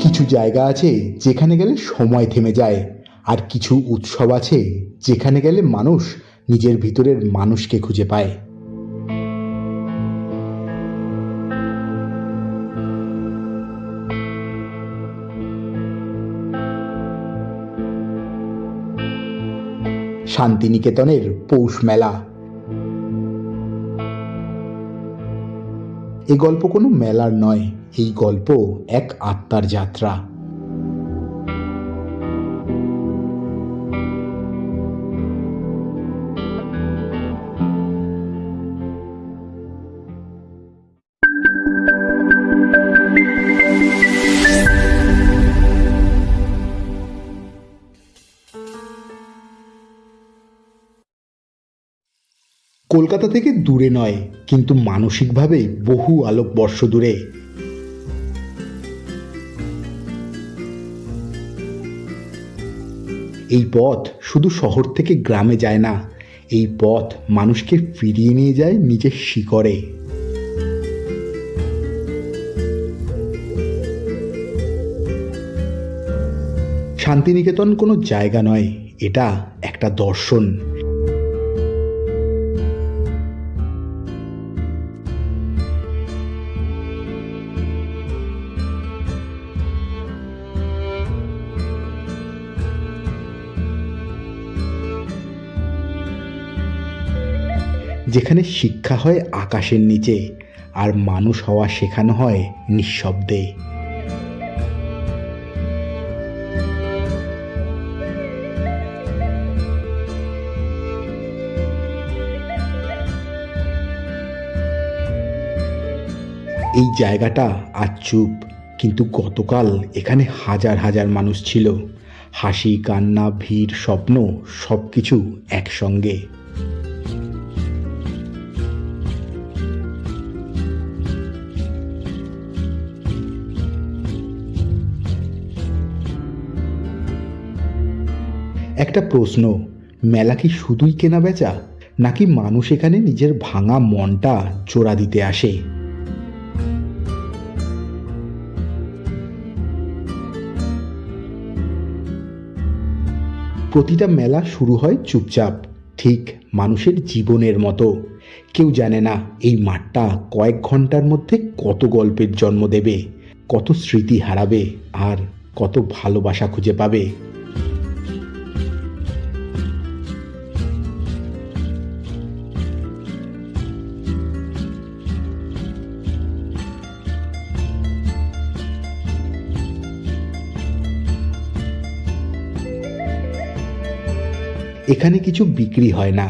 কিছু জায়গা আছে যেখানে গেলে সময় থেমে যায়, আর কিছু উৎসব আছে যেখানে গেলে মানুষ নিজের ভিতরের মানুষকে খুঁজে পায়। শান্তিনিকেতনের পৌষ মেলা। এই গল্প কোনো মেলার নয়, এই গল্প এক আত্মার যাত্রা। কলকাতা থেকে দূরে নয়, কিন্তু মানসিকভাবে বহু আলোকবর্ষ দূরে। এই পথ শুধু শহর থেকে গ্রামে যায় না, এই পথ মানুষকে ফিরিয়ে নিয়ে যায় নিজের শিকড়ে। শান্তিনিকেতন কোনো জায়গা নয়, এটা একটা দর্শন। যেখানে শিক্ষা হয় আকাশের নিচে, আর মানুষ হওয়া শেখানো হয় নিঃশব্দে। এই জায়গাটা আজ চুপ, কিন্তু গতকাল এখানে হাজার হাজার মানুষ ছিল। হাসি, কান্না, ভিড়, স্বপ্ন, সব কিছু একসঙ্গে। একটা প্রশ্ন, মেলা কি শুধুই কেনা বেচা, নাকি মানুষ এখানে নিজের ভাঙা মনটা জোড়া দিতে আসে? প্রতিটা মেলা শুরু হয় চুপচাপ, ঠিক মানুষের জীবনের মতো। কেউ জানে না এই মাঠটা কয়েক ঘন্টার মধ্যে কত গল্পের জন্ম দেবে, কত স্মৃতি হারাবে, আর কত ভালোবাসা খুঁজে পাবে। এখানে কিছু বিক্রি হয় না,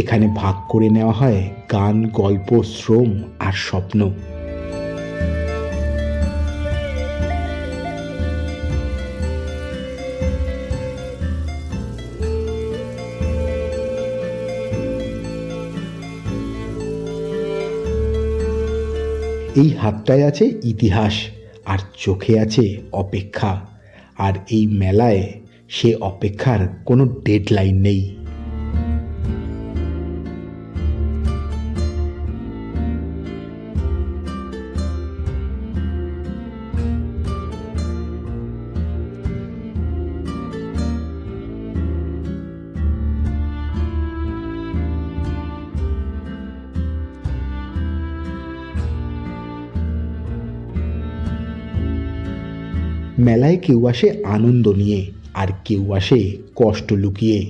এখানে ভাগ করে নেওয়া হয় গান, গল্প, শ্রম আর স্বপ্ন। এই হাতটায় আছে ইতিহাস, আর চোখে আছে অপেক্ষা। আর এই মেলায় সে অপেক্ষার কোনো ডেডলাইন নেই। মেলায় কেউ আসে আনন্দ নিয়ে, আর কেউ আসে কষ্ট লুকিয়ে।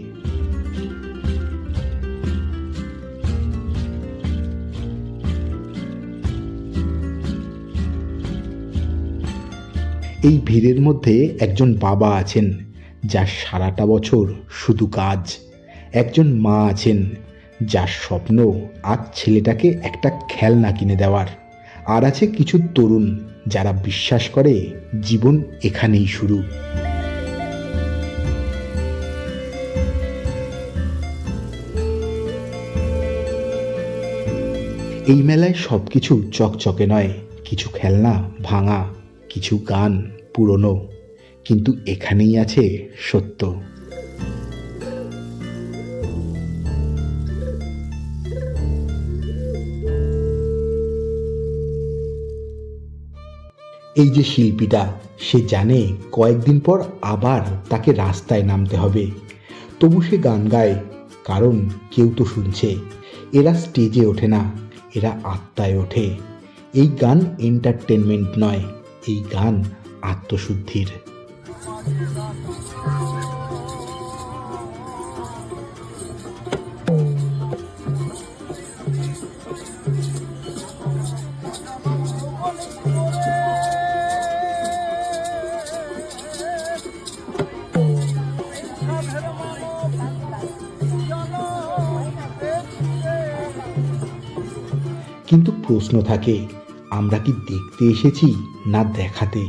এই ভিড়ের মধ্যে একজন বাবা আছেন, যার সারাটা বছর শুধু কাজ। একজন মা আছেন, যার স্বপ্ন আজ ছেলেটাকে একটা খেলনা কিনে দেওয়ার। আর আছে কিছু তরুণ, যারা বিশ্বাস করে জীবন এখানেই শুরু। এই মেলায় সবকিছু চকচকে নয়, কিছু খেলনা ভাঙা, কিছু গান পুরনো, কিন্তু এখানেই আছে সত্য। এই যে শিল্পীটা, সে জানে কয়েকদিন পর আবার তাকে রাস্তায় নামতে হবে, তবু সে গান গায়, কারণ কেউ তো শুনছে। এরা স্টেজে ওঠে না, এরা আত্মায় ওঠে। এই গান এন্টারটেনমেন্ট নয়, এই গান আত্মশুদ্ধির। কিন্তু প্রশ্ন থাকে, আমরা কি দেখতে এসেছি না দেখাতে?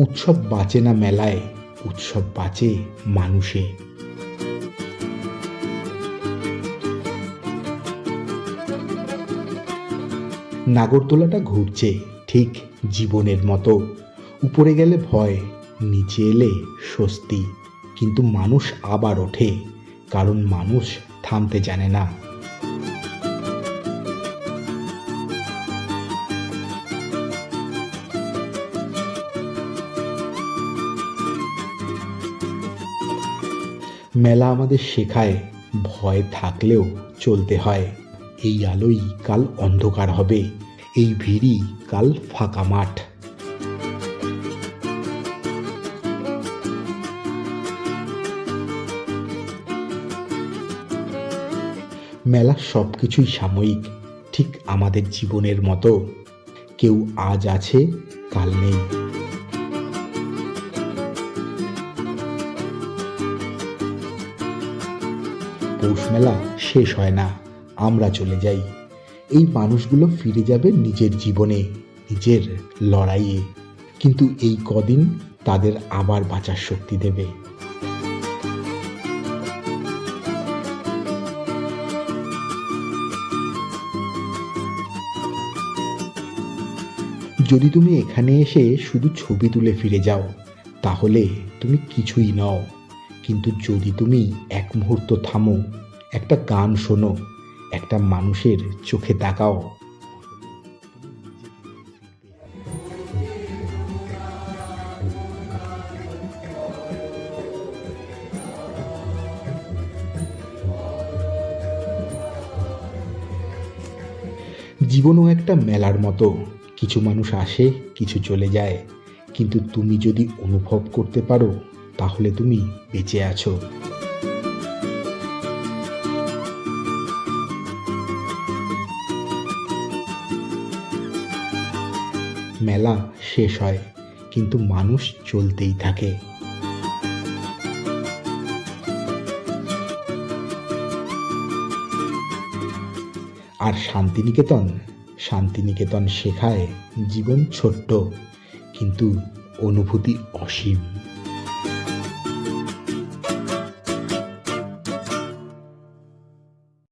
উৎসব বাঁচে না মেলায়, উৎসব বাঁচে মানুষে। নাগরদোলাটা ঘুরছে ঠিক জীবনের মতো। উপরে গেলে ভয়, নিচে এলে স্বস্তি। কিন্তু মানুষ আবার ওঠে, কারণ মানুষ থামতে জানে না। মেলা আমাদের শেখায়, ভয় থাকলেও চলতে হয়। এই আলোই কাল অন্ধকার হবে, এই ভিড়ই কাল ফাঁকা মাঠ। মেলা সব কিছুই সাময়িক, ঠিক আমাদের জীবনের মতো। কেউ আজ আছে, কাল নেই। পৌষ মেলা শেষ হয় না, আমরা চলে যাই। এই মানুষগুলো ফিরে যাবে নিজের জীবনে, নিজের লড়াইয়ে। কিন্তু এই কদিন তাদের আবার বাঁচার শক্তি দেবে। যদি তুমি এখানে এসে শুধু ছবি তুলে ফিরে যাও, তাহলে তুমি কিছুই নও। কিন্তু যদি তুমি এক মুহূর্ত থামো, একটা গান শোনো, একটা মানুষের চোখে তাকাও, জীবনও একটা মেলার মতো। কিছু মানুষ আসে, কিছু চলে যায়, কিন্তু তুমি যদি অনুভব করতে পারো, তাহলে তুমি বেঁচে আছো। মেলা শেষ হয়, কিন্তু মানুষ চলতেই থাকে। আর শান্তিনিকেতন, শান্তিনিকেতন শেখায় জীবন ছোট্ট, কিন্তু অনুভূতি অসীম।